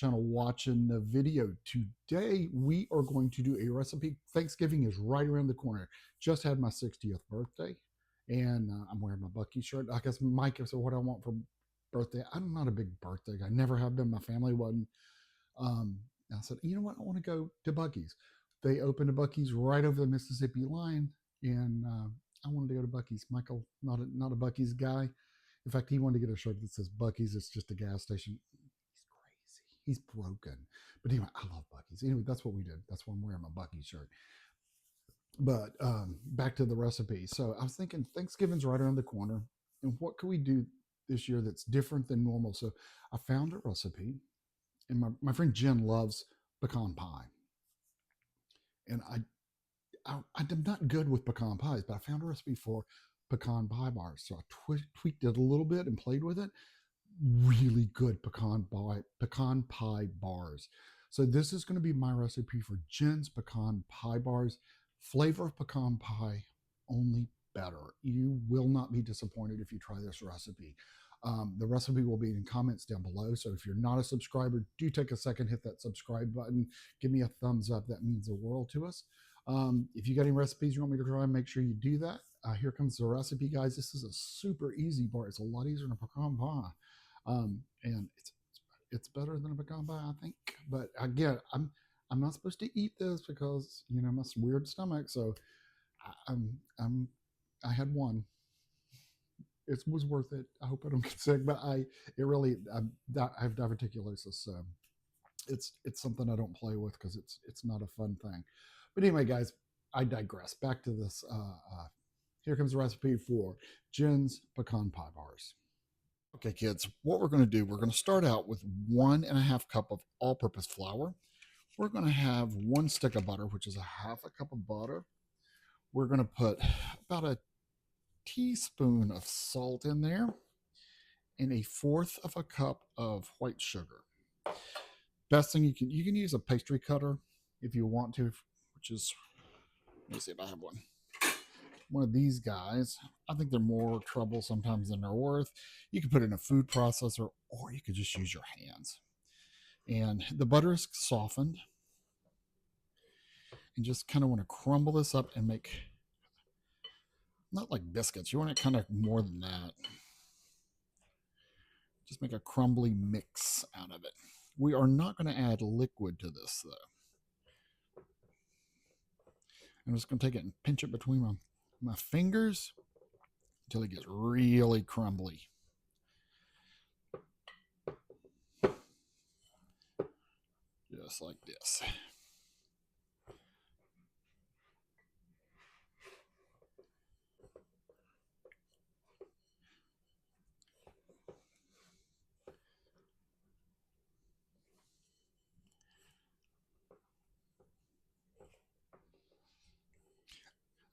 channel watching the video. Today, we are going to do a recipe. Thanksgiving is right around the corner. Just had my 60th birthday, and I'm wearing my Bucky shirt. I guess Mike said what I want for birthday. I'm not a big birthday guy. Never have been. My family wasn't. I said, you know what? I want to go to Bucky's. They opened a Bucky's right over the Mississippi line, and I wanted to go to Bucky's. Michael, not a Bucky's guy. In fact, he wanted to get a shirt that says Bucky's. It's just a gas station. He's crazy. He's broken. But anyway, I love Bucky's. Anyway, that's what we did. That's why I'm wearing my Bucky's shirt. But back to the recipe. So I was thinking Thanksgiving's right around the corner. And what could we do this year that's different than normal? So I found a recipe. And my friend Jen loves pecan pie. And I'm not good with pecan pies, but I found a recipe for pecan pie bars. So I tweaked it a little bit and played with it. Really good pecan pie bars. So this is going to be my recipe for Jen's pecan pie bars. Flavor of pecan pie, only better. You will not be disappointed if you try this recipe. The recipe will be in comments down below. So if you're not a subscriber, do take a second, hit that subscribe button. Give me a thumbs up. That means the world to us. If you got any recipes you want me to try, make sure you do that. Here comes the recipe, guys. This is a super easy bar. It's a lot easier than a pecan pie. And it's better than a pecan pie, I think. But again, I'm not supposed to eat this because my weird stomach. So I had one. It was worth it. I hope I don't get sick, but I have diverticulosis. So it's something I don't play with because it's not a fun thing. But anyway, guys, I digress. Back to this. Here comes the recipe for Jen's pecan pie bars. Okay, kids, what we're going to do, we're going to start out with 1.5 cup of all-purpose flour. We're going to have 1 stick of butter, which is a 1/2 cup of butter. We're going to put about a teaspoon of salt in there and 1/4 cup of white sugar. Best thing you can use a pastry cutter if you want to, which is, let me see if I have one of these guys. I think they're more trouble sometimes than they're worth. You can put it in a food processor, or you could just use your hands. And the butter is softened, and just kind of want to crumble this up and make, not like biscuits, you want it kind of more than that. Just make a crumbly mix out of it. We are not going to add liquid to this, though. I'm just going to take it and pinch it between my fingers until it gets really crumbly. Just like this.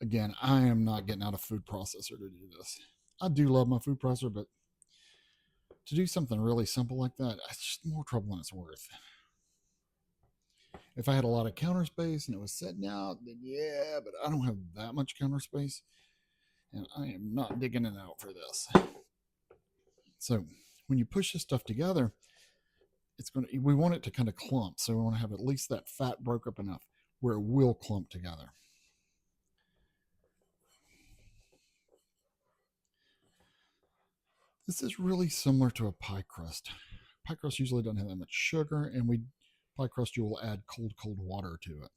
Again, I am not getting out a food processor to do this. I do love my food processor, but to do something really simple like that, it's just more trouble than it's worth. If I had a lot of counter space and it was sitting out, then yeah, but I don't have that much counter space, and I am not digging it out for this. So when you push this stuff together, we want it to kind of clump. So we want to have at least that fat broke up enough where it will clump together. This is really similar to a pie crust. Pie crust usually doesn't have that much sugar, and pie crust you will add cold water to it.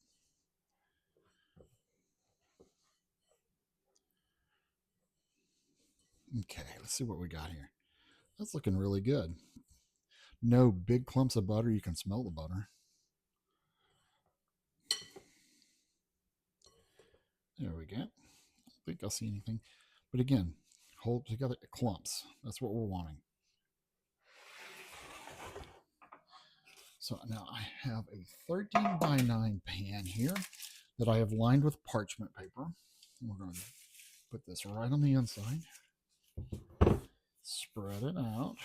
Okay, let's see what we got here. That's looking really good. No big clumps of butter. You can smell the butter. There we go. I don't think I see anything. But again, hold together clumps. That's what we're wanting. So now I have a 13 by 9 pan here that I have lined with parchment paper. And we're going to put this right on the inside. Spread it out.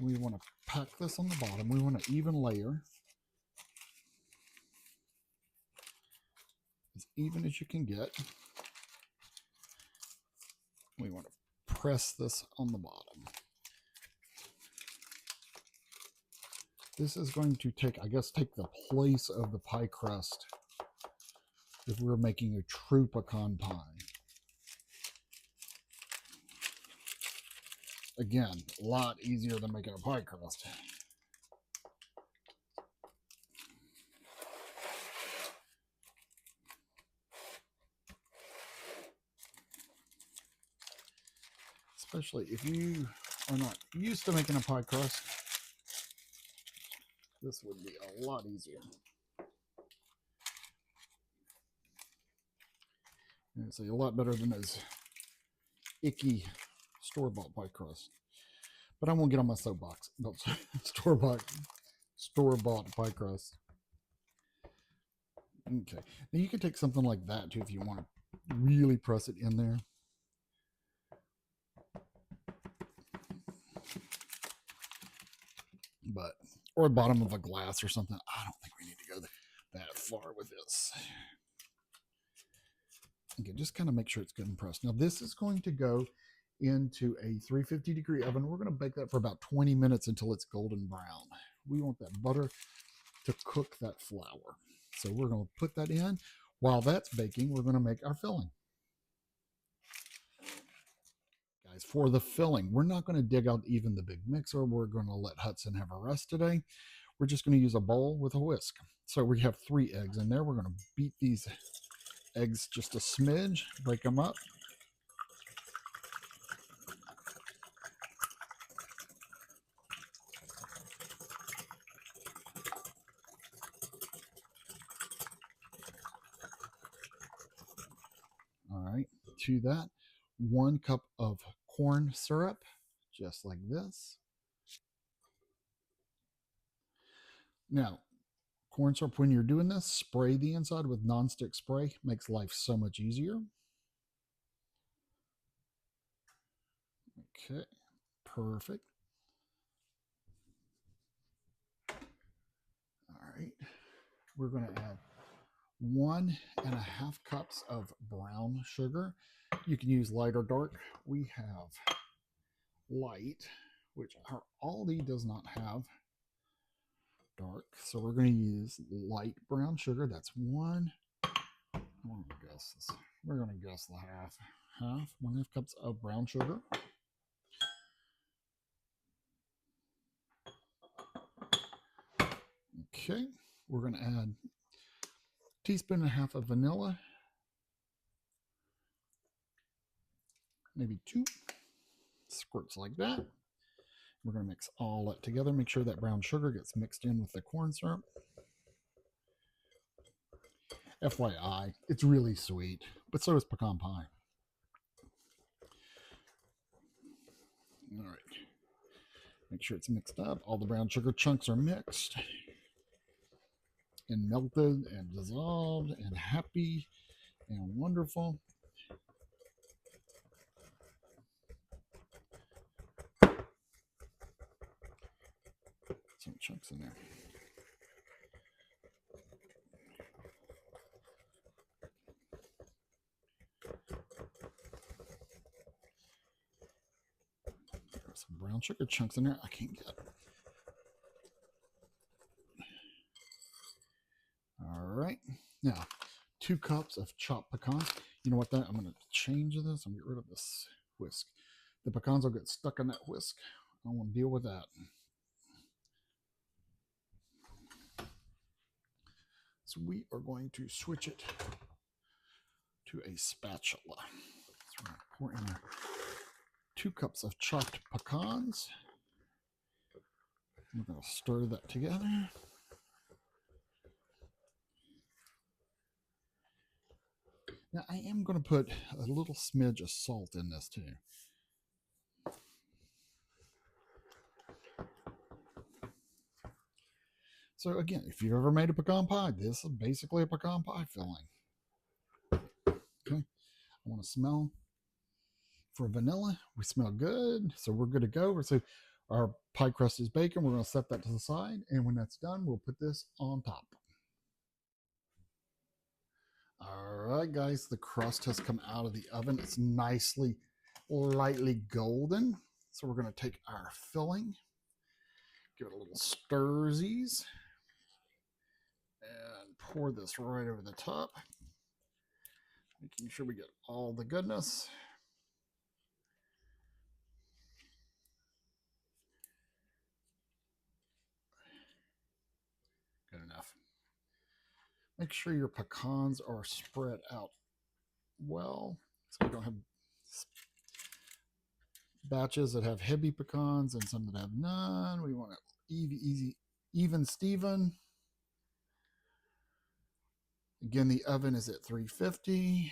We want to pack this on the bottom. We want an even layer. As even as you can get. We want to press this on the bottom. This is going to take, I guess, take the place of the pie crust if we're making a true pecan pie. Again, a lot easier than making a pie crust. Especially if you are not used to making a pie crust, this would be a lot easier. And it's a lot better than those icky store-bought pie crust. But I won't get on my soapbox about store-bought pie crust. Okay, now you can take something like that too if you want to really press it in there. But or the bottom of a glass or something. I don't think we need to go that far with this. Okay, just kind of make sure it's good and pressed. Now this is going to go into a 350-degree oven. We're going to bake that for about 20 minutes until it's golden brown. We want that butter to cook that flour. So we're going to put that in. While that's baking, we're going to make our filling. Guys, for the filling, we're not going to dig out even the big mixer. We're going to let Hudson have a rest today. We're just going to use a bowl with a whisk. So we have 3 eggs in there. We're going to beat these eggs just a smidge, break them up. All right, to that, 1 cup of corn syrup, just like this. Now, corn syrup, when you're doing this, spray the inside with nonstick spray. Makes life so much easier. Okay, perfect. All right, we're going to add 1.5 cups of brown sugar. You can use light or dark. We have light, which our Aldi does not have dark. So we're going to use light brown sugar. That's 1. I'm going to guess this. We're going to guess the half. 1.5 cups of brown sugar. Okay, we're going to add 1.5 teaspoons of vanilla. Maybe 2 squirts like that. We're going to mix all that together. Make sure that brown sugar gets mixed in with the corn syrup. FYI, it's really sweet, but so is pecan pie. All right. Make sure it's mixed up. All the brown sugar chunks are mixed and melted and dissolved and happy and wonderful. Some chunks in there. There's some brown sugar chunks in there. I can't get it. All right. Now, 2 cups of chopped pecans. You know what? I'm going to change this. I'm going to get rid of this whisk. The pecans will get stuck in that whisk. I don't want to deal with that. So we are going to switch it to a spatula. So we're going to pour in our 2 cups of chopped pecans. We're going to stir that together. Now I am going to put a little smidge of salt in this too. So again, if you've ever made a pecan pie, this is basically a pecan pie filling. Okay, I want to smell for vanilla. We smell good, so we're good to go. So our pie crust is baking. We're going to set that to the side, and when that's done, we'll put this on top. All right, guys, the crust has come out of the oven. It's nicely, lightly golden. So we're going to take our filling, Give it a little stirsies. And pour this right over the top. Making sure we get all the goodness. Good enough. Make sure your pecans are spread out well, so we don't have batches that have heavy pecans and some that have none. We want it even Steven. Again, the oven is at 350.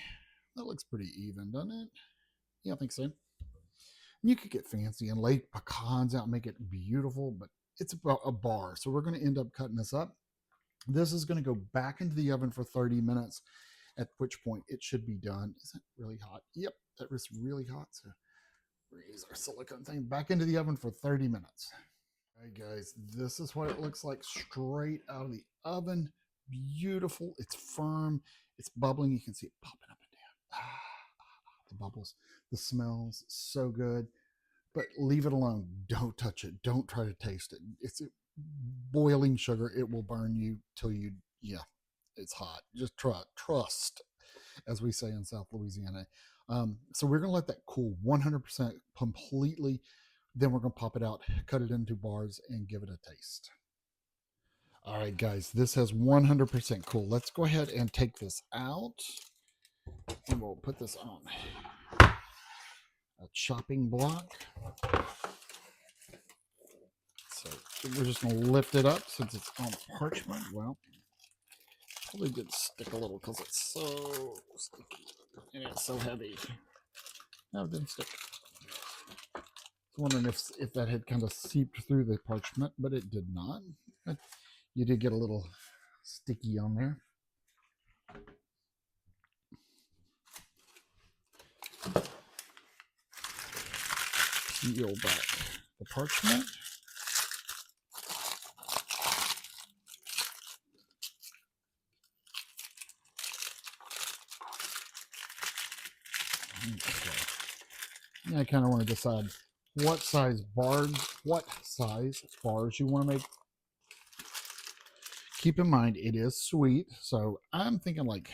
That looks pretty even, doesn't it? Yeah, I think so. You could get fancy and lay pecans out and make it beautiful, but it's about a bar. So we're going to end up cutting this up. This is going to go back into the oven for 30 minutes, at which point it should be done. Is it really hot? Yep, that was really hot. So raise our silicone thing back into the oven for 30 minutes. All right, guys, this is what it looks like straight out of the oven. Beautiful. It's firm. It's bubbling. You can see it popping up and down. The bubbles, the smells, so good. But leave it alone. Don't touch it. Don't try to taste it. It's boiling sugar. It will burn you till you, yeah, it's hot. Just trust, as we say in South Louisiana. So we're going to let that cool 100% completely. Then we're going to pop it out, cut it into bars, and give it a taste. All right, guys, this has 100% cool. Let's go ahead and take this out. And we'll put this on a chopping block. So we're just going to lift it up since it's on parchment. Well, probably did stick a little because it's so sticky and it's so heavy. No, it didn't stick. I was wondering if that had kind of seeped through the parchment, but it did not. But you did get a little sticky on there. Peel back the parchment. Okay. I kind of want to decide what size bars you want to make. Keep in mind it is sweet, so I'm thinking like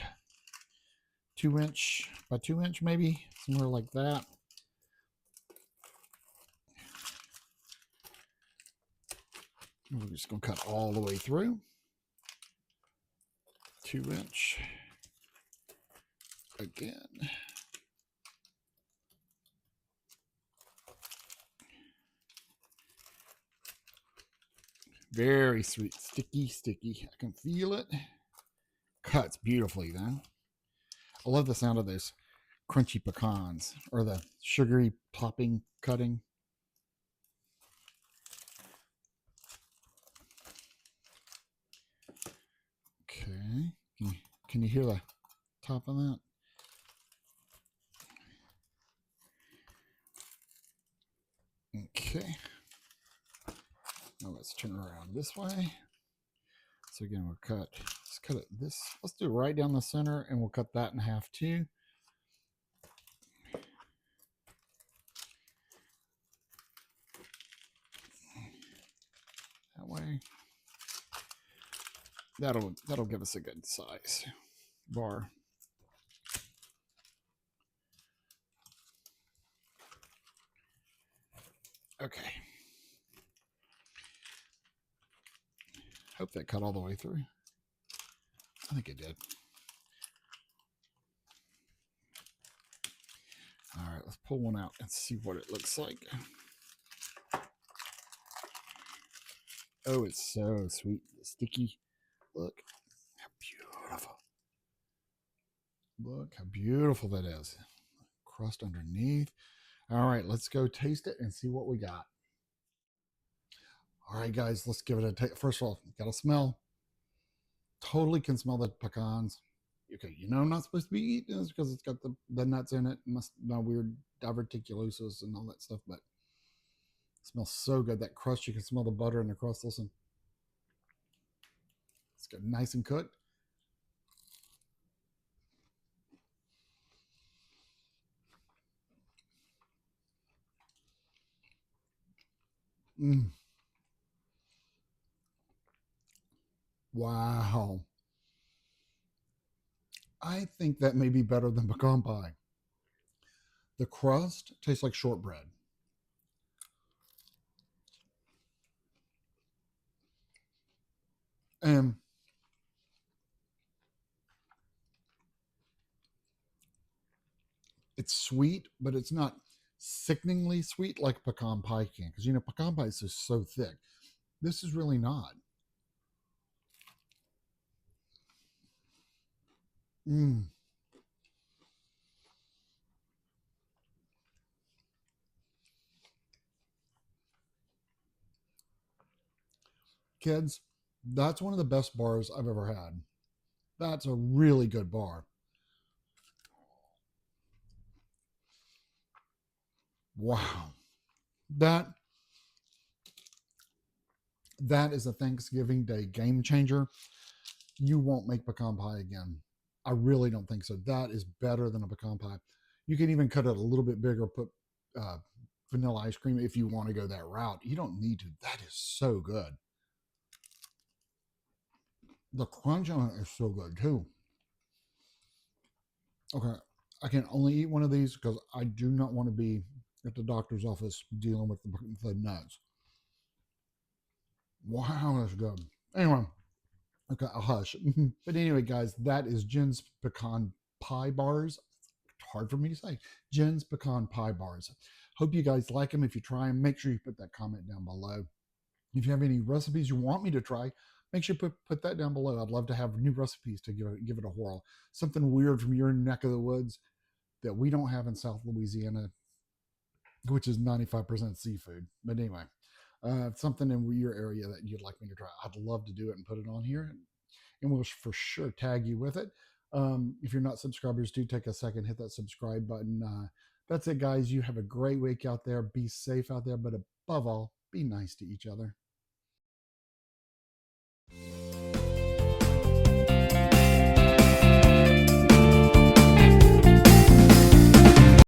2-inch by 2-inch, maybe somewhere like that. We're just going to cut all the way through. 2-inch again. Very sweet, sticky. I can feel it. Cuts beautifully though. I love the sound of those crunchy pecans or the sugary popping cutting. Okay, can you hear the top of that? Okay. Now let's turn around this way. So again, let's cut it let's do it right down the center, and we'll cut that in half too. That way. That'll give us a good size bar. Okay. Hope that cut all the way through. I think it did. All right, let's pull one out and see what it looks like. Oh, it's so sweet, sticky. Look how beautiful. Look how beautiful that is. Crust underneath. All right, let's go taste it and see what we got. All right, guys, let's give it a taste. First of all, got to smell. Totally can smell the pecans. Okay, you know I'm not supposed to be eating this because it's got the nuts in it. Must no weird diverticulosis and all that stuff, but it smells so good. That crust, you can smell the butter in the crust. Listen, it's good, nice and cooked. Wow. I think that may be better than pecan pie. The crust tastes like shortbread. And it's sweet, but it's not sickeningly sweet like pecan pie can. Because, pecan pie is just so thick. This is really not. Mm. Kids, that's one of the best bars I've ever had. That's a really good bar. Wow. That that is a Thanksgiving Day game changer. You won't make pecan pie again. I really don't think so. That is better than a pecan pie. You can even cut it a little bit bigger, put uh, vanilla ice cream if you want to go that route. You don't need to. That is so good. The crunch on it is so good too. Okay, I can only eat one of these because I do not want to be at the doctor's office dealing with the nuts. Wow, that's good. Anyway, okay, I'll hush. But anyway, guys, that is Jen's pecan pie bars. Hard for me to say. Jen's pecan pie bars. Hope you guys like them. If you try them, make sure you put that comment down below. If you have any recipes you want me to try, make sure you put that down below. I'd love to have new recipes to give it a whirl. Something weird from your neck of the woods that we don't have in South Louisiana, which is 95% seafood. But anyway, something in your area that you'd like me to try, I'd love to do it and put it on here, and we'll for sure tag you with it. If you're not subscribers, do take a second, hit that subscribe button. That's it, guys. You have a great week out there. Be safe out there, but above all, be nice to each other.